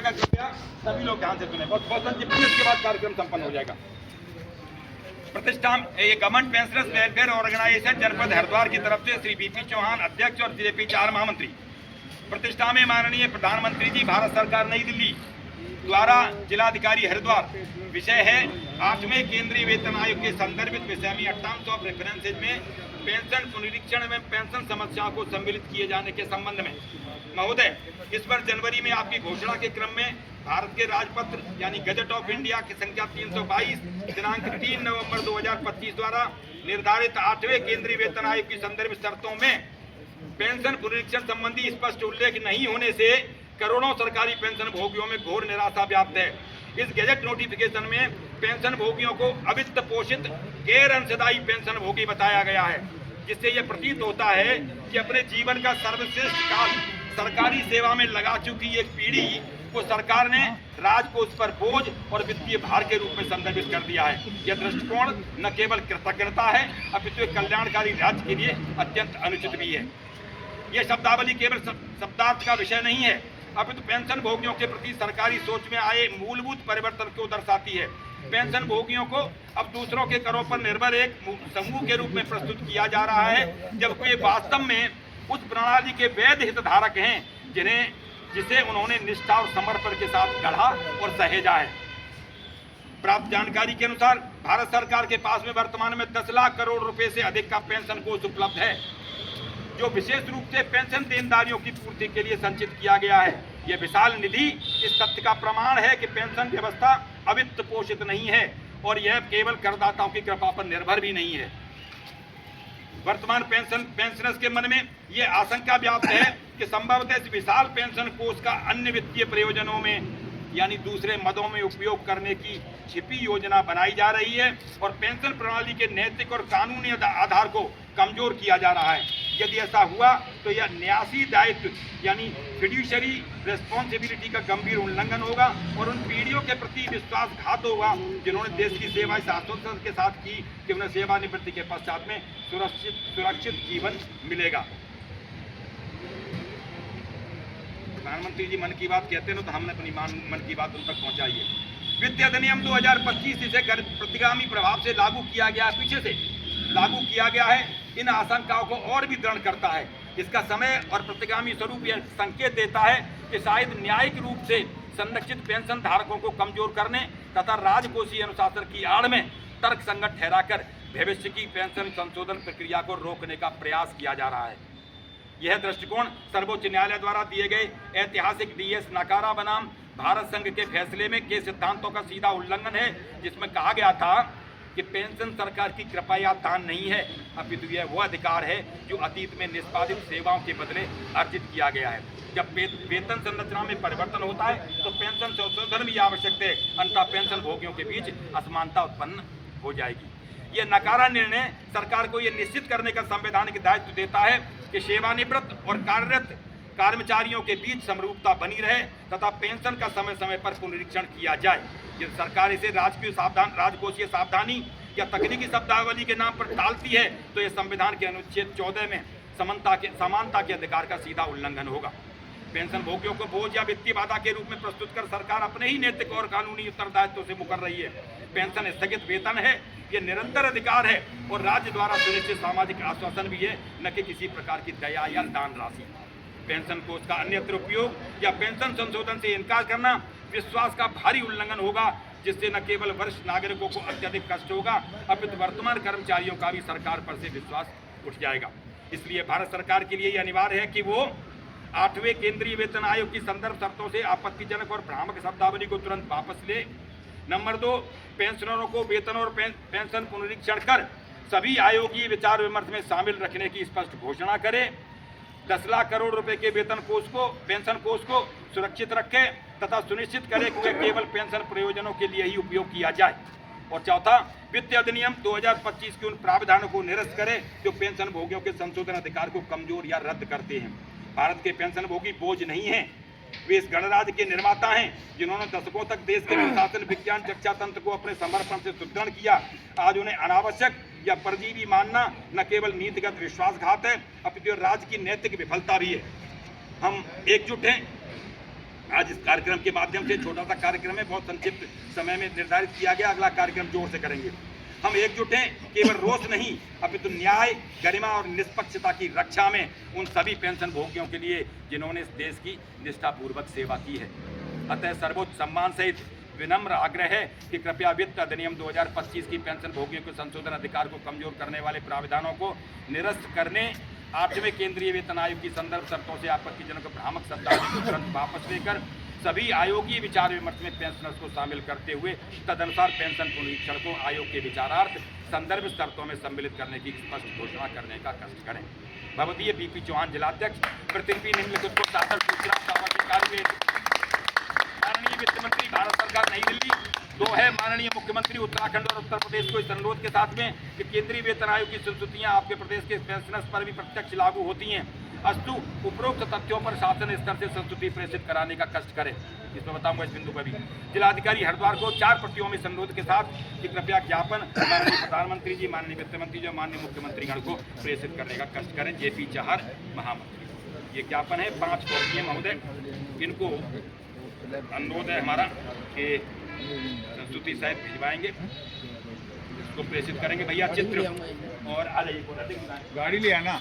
कृपया सभी लोग ध्यान से सुने। बहुत बहुत मिनट के बाद कार्यक्रम संपन्न हो जाएगा। प्रतिष्ठान ये गवर्नमेंट पेंशनर्स वेलफेयर ऑर्गेनाइजेशन जनपद हरिद्वार की तरफ से श्री बीपी चौहान अध्यक्ष और जेपी 4 महामंत्री। प्रतिष्ठान में माननीय प्रधानमंत्री जी भारत सरकार नई दिल्ली द्वारा जिलाधिकारी हरिद्वार विषय है 8वें केंद्रीय वेतन आयोग के संदर्भित विषय में टर्म्स ऑफ रेफरेंसेज में पेंशन पुनरीक्षण में पेंशन समस्याओं को सम्मिलित किए जाने के संबंध में महोदय इस वर्ष जनवरी में आपकी घोषणा के क्रम में भारत के राजपत्र यानी गजट ऑफ इंडिया की संख्या 322 दिनांक 3 नवंबर 2025 द्वारा निर्धारित 8वें केंद्रीय वेतन आयोग की संदर्भित शर्तों में पेंशन पुनरीक्षण संबंधी स्पष्ट उल्लेख नहीं होने से करोड़ों सरकारी पेंशन भोगियों में घोर निराशा व्याप्त है। इस गजट नोटिफिकेशन में पेंशन भोगियों को अवित्त पोषित गैर अंशदायी पेंशन भोगी बताया गया है, जिससे यह प्रतीत होता है कि अपने जीवन का सर्वश्रेष्ठ काल सरकारी सेवा में लगा चुकी एक पीढ़ी को सरकार ने राजकोष पर बोझ और वित्तीय भार के रूप में संदर्भित कर दिया है। यह दृष्टिकोण न केवल कृतज्ञता है अपितु कल्याणकारी राज्य के लिए अत्यंत अनुचित भी है। यह शब्दावली केवल शब्दार्थ का विषय नहीं है अपितु पेंशन भोगियों के प्रति सरकारी सोच में आए मूलभूत परिवर्तन को दर्शाती है। पेंशन भोगियों को अब दूसरों के करों पर निर्भर एक समूह के रूप में प्रस्तुत किया जा रहा है, जबकि वास्तव में उस प्रणाली के वैध हितधारक हैं जिसे उन्होंने निष्ठा और समर्पण के साथ गढ़ा और सहेजा है। प्राप्त जानकारी के अनुसार भारत सरकार के पास में वर्तमान में 10 लाख करोड़ रुपए से अधिक का पेंशन कोष उपलब्ध है, जो विशेष रूप से पेंशन देनदारियों की पूर्ति के लिए संचित किया गया है। यह विशाल निधि इस तथ्य का प्रमाण है कि पेंशन व्यवस्था अवित्त पोषित नहीं है और यह केवल करदाताओं की कृपा पर निर्भर भी नहीं है। वर्तमान पेंशनर्स के मन में यह आशंका व्याप्त है कि संभवतः इस विशाल पेंशन कोष का अन्य वित्तीय प्रयोजनों में यानी दूसरे मदों में उपयोग करने की छिपी योजना बनाई जा रही है और पेंशन प्रणाली के नैतिक और कानूनी आधार को कमजोर किया जा रहा है। यदि ऐसा हुआ तो यह न्यासी दायित्व यानी फिड्यूशरी रेस्पॉन्सिबिलिटी का गंभीर उल्लंघन होगा और उन पीढ़ियों के प्रति विश्वासघात होगा जिन्होंने देश की सेवा इस आश्वासन के साथ की कि उन्हें सेवानिवृत्ति के पश्चात में सुरक्षित जीवन मिलेगा। प्रधानमंत्री जी मन की बात कहते हैं तो हमने अपनी मन की बात उन तक पहुंचाई है। वित्त अधिनियम 2025 इसे प्रतिगामी प्रभाव से लागू किया गया, पीछे से लागू किया गया है, इन आशंकाओं को और भी दृढ़ करता है। इसका समय और प्रतिगामी स्वरूप यह संकेत देता है कि शायद न्यायिक रूप से संरक्षित पेंशन धारकों को कमजोर करने तथा राजकोषीय अनुशासन की आड़ में तर्क संगत ठहराकर भविष्य की पेंशन संशोधन प्रक्रिया को रोकने का प्रयास किया जा रहा है। यह दृष्टिकोण सर्वोच्च न्यायालय द्वारा दिए गए ऐतिहासिक डीएस नाकारा बनाम भारत संघ के फैसले में के सिद्धांतों का सीधा उल्लंघन है, जिसमें कहा गया था कि पेंशन सरकार की कृपा या दान नहीं है अपितु यह वह अधिकार है जो अतीत में निष्पादित सेवाओं के बदले अर्जित किया गया है। जब वेतन संरचना में परिवर्तन होता है तो पेंशन संशोधन भी आवश्यक है, अन्यथा पेंशन भोगियों के बीच असमानता उत्पन्न हो जाएगी। यह नकारा निर्णय सरकार को यह निश्चित करने का संवैधानिक दायित्व देता है कि सेवानिवृत्त और कार्यरत कर्मचारियों के बीच समरूपता बनी रहे तथा पेंशन का समय समय पर पुनरीक्षण किया जाए। यदि सरकार इसे राजकोषीय सावधानी या तकनीकी शब्दावली के नाम पर टालती है तो यह संविधान के अनुच्छेद 14 में समानता के अधिकार का सीधा उल्लंघन होगा। पेंशन भोगियों को बोझ या वित्तीय बाधा के रूप में प्रस्तुत कर सरकार अपने ही नैतिक और कानूनी उत्तरदायित्व से मुकर रही है। पेंशन स्थगित वेतन है, ये निरंतर अधिकार है और राज्य द्वारा सुनिश्चित सामाजिक आश्वासन भी है, न कि किसी प्रकार की दया या दान राशि। पेंशन कोष का अन्यत्र उपयोग या पेंशन संशोधन से इनकार करना विश्वास का भारी उल्लंघन होगा, जिससे न केवल वरिष्ठ नागरिकों को अत्यधिक कष्ट होगा अपितु वर्तमान कर्मचारियों का भी सरकार पर से विश्वास उठ जाएगा। इसलिए भारत सरकार के लिए यह अनिवार्य है कि वो 8वें केंद्रीय वेतन आयोग की संदर्भ शर्तों से आपत्तिजनक और भ्रामक शब्दावली को तुरंत वापस ले। नंबर 2, पेंशनरों को वेतन और पेंशन पुनरीक्षण कर सभी आयोगीय विचार विमर्श में शामिल रखने की स्पष्ट घोषणा करे। 10 लाख करोड़ रुपए के पेंशन कोष को सुरक्षित रखे तथा सुनिश्चित करे कि केवल पेंशन प्रयोजनों के लिए ही उपयोग किया जाए। और चौथा, वित्त अधिनियम 2025 के उन प्रावधानों को निरस्त करे जो पेंशन भोगियों के संशोधन अधिकार को कमजोर या रद्द करते हैं। भारत के पेंशन भोगी बोझ नहीं हैं, वे इस गणराज्य के निर्माता हैं जिन्होंने दशकों तक देश के अनुशासन विज्ञान शिक्षा तंत्र को अपने समर्पण से सुदृढ़ किया। आज उन्हें अनावश्यक या परजीवी मानना न केवल नीतिगत विश्वासघात है अपितु राज्य की नैतिक विफलता भी है। हम एकजुट हैं आज इस कार्यक्रम के माध्यम से छोटा सा कार्यक्रम है, बहुत संक्षिप्त समय में निर्धारित किया गया, अगला कार्यक्रम जोर से करेंगे। हम एकजुट हैं, केवल रोष नहीं अपितु न्याय, गरिमा और निष्पक्षता की रक्षा में उन सभी पेंशन भोगियों के लिए जिन्होंने इस देश की निष्ठापूर्वक सेवा की है। अतः सर्वोच्च सम्मान सहित विनम्र आग्रह है कि कृपया वित्त अधिनियम 2025 की पेंशन भोगियों के संशोधन अधिकार को कमजोर करने वाले प्रावधानों को निरस्त करने, 8वें केंद्रीय वेतन आयोग की संदर्भ शर्तों से आपत्तिजनक भ्रामक शब्दावली को तुरंत वापस लेकर सभी आयोगीय विचार विमर्श में पेंशनर्स को शामिल करते हुए तदनुसार पेंशन पुनरीक्षण को आयोग के विचारार्थ संदर्भ शर्तों में सम्मिलित करने की स्पष्ट घोषणा करने का कष्ट करें। भगवतीय बीपी चौहान जिलाध्यक्ष प्रतिलिपि निम्नलिखित को सादर सूचना सामाजिक माननीय वित्त मंत्री भारत सरकार नई दिल्ली। 2 है माननीय मुख्यमंत्री उत्तराखंड और उत्तर प्रदेश को इस अनुरोध के साथ में कि केंद्रीय वेतन आयोग की संस्तुतियां आपके प्रदेश के पेंशनर्स पर भी प्रत्यक्ष लागू होती हैं। अस्तु उपरोक्त तथ्यों पर शासन स्तर से संस्तुति प्रेषित कराने का कष्ट करें। इसमें बताऊंगा इस बिंदु पर भी जिलाधिकारी हरिद्वार को 4 प्रतियों में अनुरोध के साथ कि कृपया ज्ञापन माननीय प्रधानमंत्री जी, माननीय वित्त मंत्री जी, माननीय मुख्यमंत्रीगण को प्रेषित करने का कष्ट करें। जेपी चहर महामंत्री। ये ज्ञापन है 5 कॉपी महोदय, इनको अनुरोध है हमारा कि संस्तुति सहित भिजवाएंगे, इसको प्रेषित करेंगे। भैया चित्र और आ जाइए, गाड़ी ले आना।